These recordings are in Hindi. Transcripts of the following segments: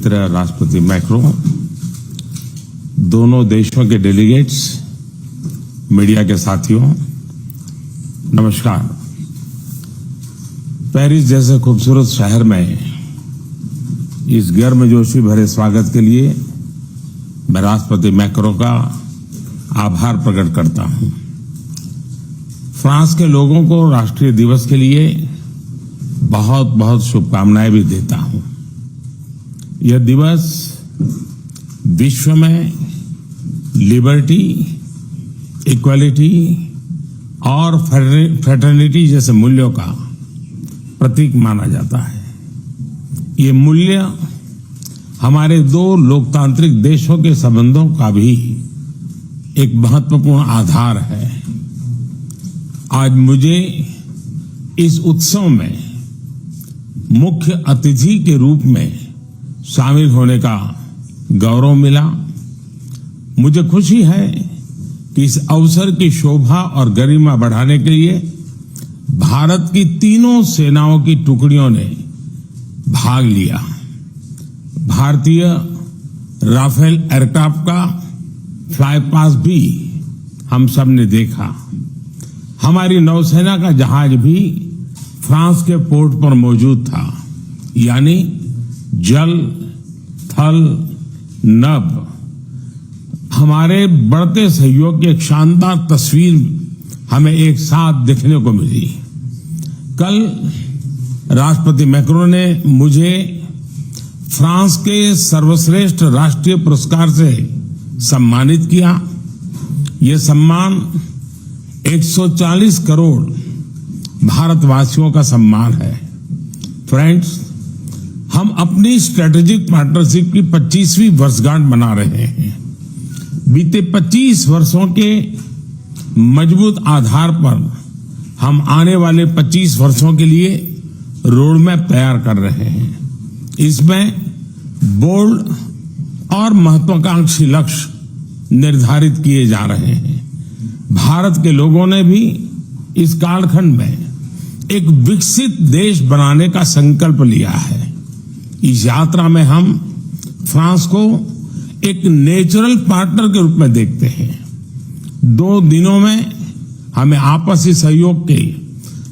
मित्र राष्ट्रपति मैक्रो, दोनों देशों के डेलीगेट्स, मीडिया के साथियों, नमस्कार। पेरिस जैसे खूबसूरत शहर में इस गर्मजोशी भरे स्वागत के लिए मैं राष्ट्रपति मैक्रो का आभार प्रकट करता हूं। फ्रांस के लोगों को राष्ट्रीय दिवस के लिए बहुत बहुत शुभकामनाएं भी देता हूं। यह दिवस विश्व में लिबर्टी, इक्वालिटी और फ्रेटर्निटी जैसे मूल्यों का प्रतीक माना जाता है। ये मूल्य हमारे दो लोकतांत्रिक देशों के संबंधों का भी एक महत्वपूर्ण आधार है। आज मुझे इस उत्सव में मुख्य अतिथि के रूप में शामिल होने का गौरव मिला। मुझे खुशी है कि इस अवसर की शोभा और गरिमा बढ़ाने के लिए भारत की तीनों सेनाओं की टुकड़ियों ने भाग लिया। भारतीय राफेल एयरक्राफ्ट का फ्लाई पास्ट भी हम सब ने देखा। हमारी नौसेना का जहाज भी फ्रांस के पोर्ट पर मौजूद था, यानी जल, थल, नभ। हमारे बढ़ते सहयोग की एक शानदार तस्वीर हमें एक साथ देखने को मिली। कल राष्ट्रपति मैक्रो ने मुझे फ्रांस के सर्वश्रेष्ठ राष्ट्रीय पुरस्कार से सम्मानित किया। यह सम्मान 140 करोड़ भारतवासियों का सम्मान है। फ्रेंड्स, हम अपनी स्ट्रेटेजिक पार्टनरशिप की 25वीं वर्षगांठ मना रहे हैं। बीते 25 वर्षों के मजबूत आधार पर हम आने वाले 25 वर्षों के लिए रोड मैप तैयार कर रहे हैं। इसमें बोल्ड और महत्वाकांक्षी लक्ष्य निर्धारित किए जा रहे हैं। भारत के लोगों ने भी इस कालखंड में एक विकसित देश बनाने का संकल्प लिया है। इस यात्रा में हम फ्रांस को एक नेचुरल पार्टनर के रूप में देखते हैं। 2 दिनों में हमें आपसी सहयोग के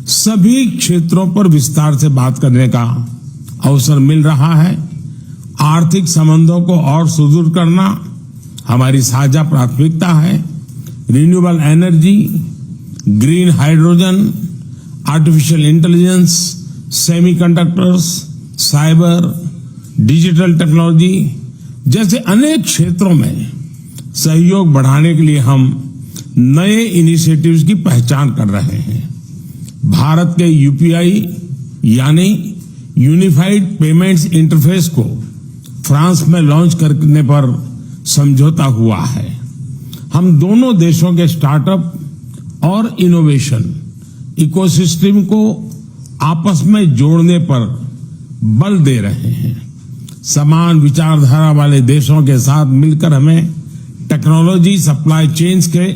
सभी क्षेत्रों पर विस्तार से बात करने का अवसर मिल रहा है। आर्थिक संबंधों को और सुदृढ़ करना हमारी साझा प्राथमिकता है। Renewable energy, green hydrogen, artificial intelligence, semiconductors, cyber, digital technology जैसे अनेक क्षेत्रों में सहयोग बढ़ाने के लिए हम नए इनिशिएटिव्स की पहचान कर रहे हैं। भारत के यूपीआई यानी यूनिफाइड पेमेंट्स इंटरफेस को फ्रांस में लॉन्च करने पर समझौता हुआ है। हम दोनों देशों के स्टार्टअप और इनोवेशन इकोसिस्टम को आपस में जोड़ने पर बल दे रहे हैं। समान विचारधारा वाले देशों के साथ मिलकर हमें टेक्नोलॉजी सप्लाई चेन्स के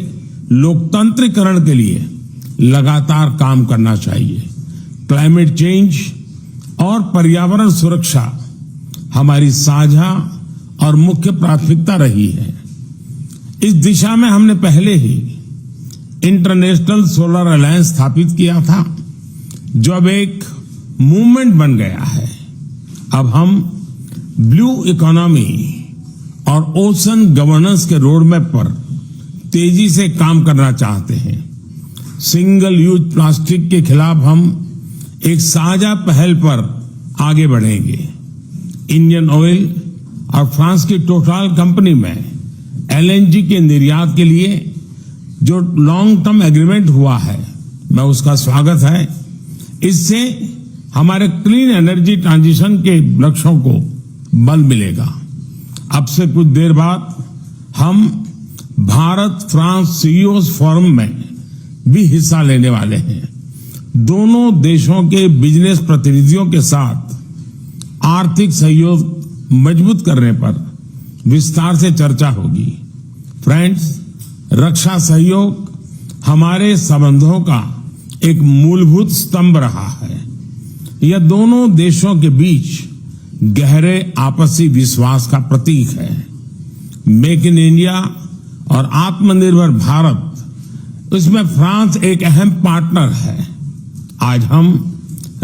लोकतंत्रीकरण के लिए लगातार काम करना चाहिए। क्लाइमेट चेंज और पर्यावरण सुरक्षा हमारी साझा और मुख्य प्राथमिकता रही है। इस दिशा में हमने पहले ही इंटरनेशनल सोलर अलायंस स्थापित किया था, जो अब एक मूवमेंट बन गया है। अब हम ब्लू इकोनॉमी और ओशन गवर्नेंस के रोडमैप पर तेजी से काम करना चाहते हैं। सिंगल यूज प्लास्टिक के खिलाफ हम एक साझा पहल पर आगे बढ़ेंगे। इंडियन ऑयल और फ्रांस की टोटल कंपनी में एलएनजी के निर्यात के लिए जो लॉन्ग टर्म एग्रीमेंट हुआ है, मैं उसका स्वागत है। इससे हमारे क्लीन एनर्जी ट्रांजिशन के लक्ष्यों को बल मिलेगा। अब से कुछ देर बाद हम भारत फ्रांस सीईओज फोरम में भी हिस्सा लेने वाले हैं। दोनों देशों के बिजनेस प्रतिनिधियों के साथ आर्थिक सहयोग मजबूत करने पर विस्तार से चर्चा होगी। फ्रेंड्स, रक्षा सहयोग हमारे संबंधों का एक मूलभूत स्तंभ रहा है। यह दोनों देशों के बीच गहरे आपसी विश्वास का प्रतीक है। मेक इन इंडिया और आत्मनिर्भर भारत, इसमें फ्रांस एक अहम पार्टनर है। आज हम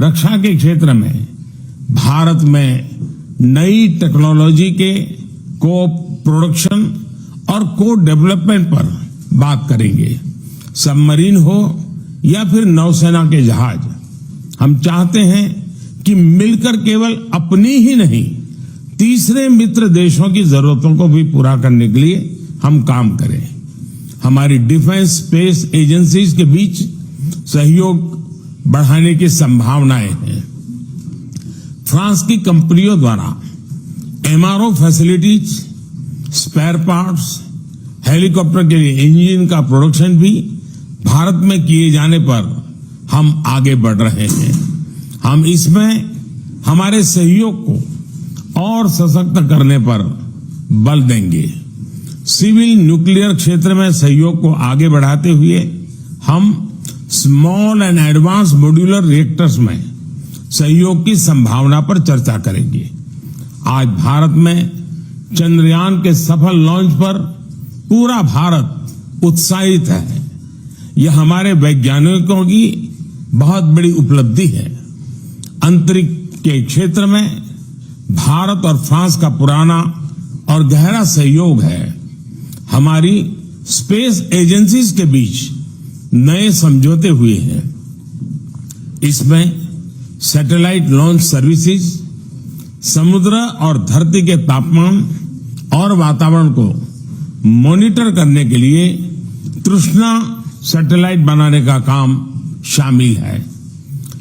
रक्षा के क्षेत्र में भारत में नई टेक्नोलॉजी के को प्रोडक्शन और को डेवलपमेंट पर बात करेंगे। सबमरीन हो या फिर नौसेना के जहाज, हम चाहते हैं कि मिलकर केवल अपनी ही नहीं, तीसरे मित्र देशों की जरूरतों को भी पूरा करने के लिए हम काम करें। हमारी डिफेंस स्पेस एजेंसीज के बीच सहयोग बढ़ाने की संभावनाएं हैं। फ्रांस की कंपनियों द्वारा MRO facilities, spare parts, helicopter के लिए इंजन का प्रोडक्शन भी भारत में किए जाने पर हम आगे बढ़ रहे हैं। हम इसमें हमारे सहयोग को और सशक्त करने पर बल देंगे। सिविल न्यूक्लियर क्षेत्र में सहयोग को आगे बढ़ाते हुए हम small and advance modular reactors में सहयोग की संभावना पर चर्चा करेंगे। आज भारत में चंद्रयान के सफल लॉन्च पर पूरा भारत उत्साहित है। यह हमारे वैज्ञानिकों की बहुत बड़ी उपलब्धि है। अंतरिक्ष के क्षेत्र में भारत और फ्रांस का पुराना और गहरा सहयोग है। हमारी स्पेस एजेंसीज के बीच नए समझौते हुए हैं। इसमें सैटेलाइट लॉन्च सर्विसेज, समुद्र और धरती के तापमान और वातावरण को मॉनिटर करने के लिए तृष्णा सैटेलाइट बनाने का काम शामिल है।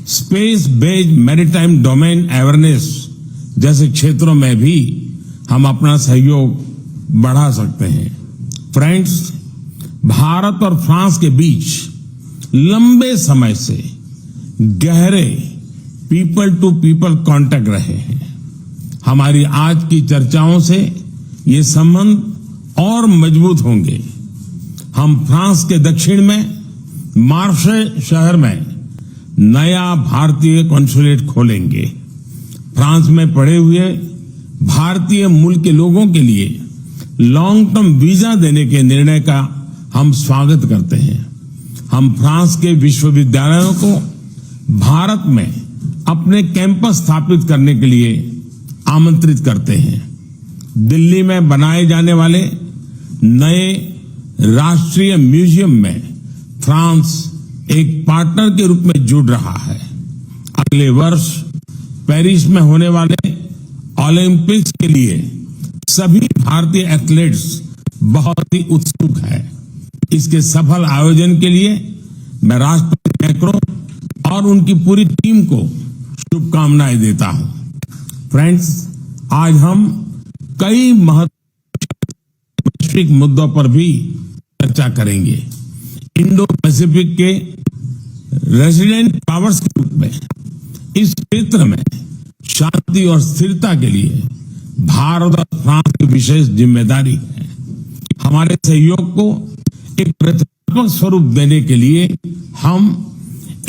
Space based maritime domain awareness जैसे क्षेत्रों में भी हम अपना सहयोग बढ़ा सकते हैं। फ्रेंड्स, भारत और फ्रांस के बीच लंबे समय से गहरे पीपल टू पीपल कांटेक्ट रहे हैं। हमारी आज की चर्चाओं से ये संबंध और मजबूत होंगे। हम फ्रांस के दक्षिण में मार्से शहर में नया भारतीय कॉन्सुलेट खोलेंगे। फ्रांस में पड़े हुए भारतीय मूल के लोगों के लिए लॉन्ग टर्म वीजा देने के निर्णय का हम स्वागत करते हैं। हम फ्रांस के विश्वविद्यालयों को भारत में अपने कैंपस स्थापित करने के लिए आमंत्रित करते हैं। दिल्ली में बनाए जाने वाले नए राष्ट्रीय म्यूजियम में फ्रांस एक पार्टनर के रूप में जुड़ रहा है। अगले वर्ष पेरिस में होने वाले ओलंपिक्स के लिए सभी भारतीय एथलीट्स बहुत ही उत्सुक हैं। इसके सफल आयोजन के लिए मैं राष्ट्रपति मैक्रोन और उनकी पूरी टीम को शुभकामनाएं देता हूं। फ्रेंड्स, आज हम कई महत्वपूर्ण वैश्विक मुद्दों पर भी चर्चा करेंगे। इंडो पैसिफिक के रेजिडेंट पावर्स के रूप में इस क्षेत्र में शांति और स्थिरता के लिए भारत और फ्रांस की विशेष जिम्मेदारी है। हमारे सहयोग को एक रचनात्मक स्वरूप देने के लिए हम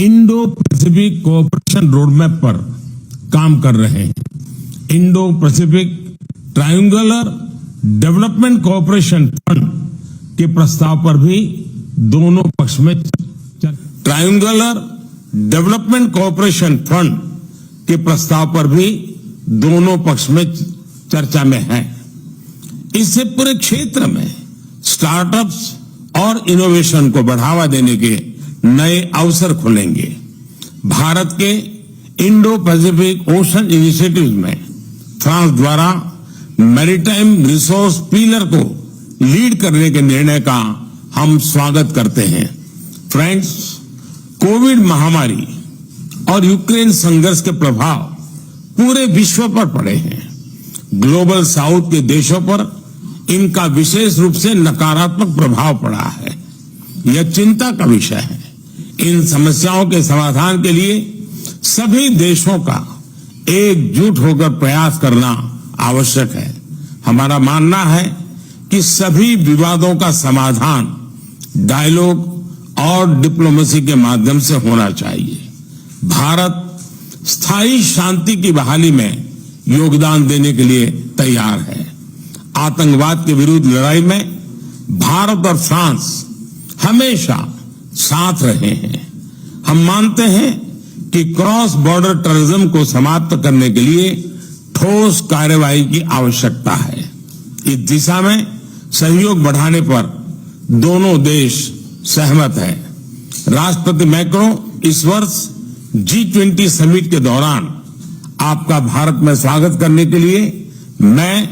इंडो पैसिफिक कोऑपरेशन रोडमैप पर काम कर रहे हैं। Indo Pacific triangular development cooperation fund के प्रस्ताव पर भी दोनों पक्ष में ट्रायंगुलर डेवलपमेंट कोऑपरेशन फंड के प्रस्ताव पर भी दोनों पक्ष में चर्चा में है। इससे पूरे क्षेत्र में स्टार्टअप्स और इनोवेशन को बढ़ावा देने के नए अवसर खुलेंगे। भारत के इंडो पैसिफिक ओशन इनिशिएटिव में फ्रांस द्वारा मैरीटाइम रिसोर्स पिलर को लीड करने के निर्णय का हम स्वागत करते हैं। फ्रेंड्स, कोविड महामारी और यूक्रेन संघर्ष के प्रभाव पूरे विश्व पर पड़े हैं। ग्लोबल साउथ के देशों पर इनका विशेष रूप से नकारात्मक प्रभाव पड़ा है। यह चिंता का विषय है। इन समस्याओं के समाधान के लिए सभी देशों का एकजुट होकर प्रयास करना आवश्यक है। हमारा मानना है कि सभी विवादों का समाधान डायलॉग और डिप्लोमेसी के माध्यम से होना चाहिए। भारत स्थायी शांति की बहाली में योगदान देने के लिए तैयार है। आतंकवाद के विरुद्ध लड़ाई में भारत और फ्रांस हमेशा साथ रहे हैं। हम मानते हैं कि क्रॉस बॉर्डर टेररिज्म को समाप्त करने के लिए ठोस कार्रवाई की आवश्यकता है। इस दिशा में सहयोग बढ़ाने पर दोनों देश सहमत हैं। राष्ट्रपति मैक्रों इस वर्ष G20 समिट के दौरान आपका भारत में स्वागत करने के लिए मैं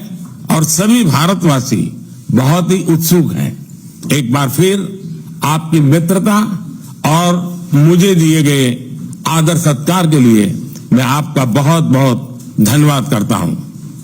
और सभी भारतवासी बहुत ही उत्सुक हैं। एक बार फिर आपकी मित्रता और मुझे दिए गए आदर सत्कार के लिए मैं आपका बहुत बहुत धन्यवाद करता हूं।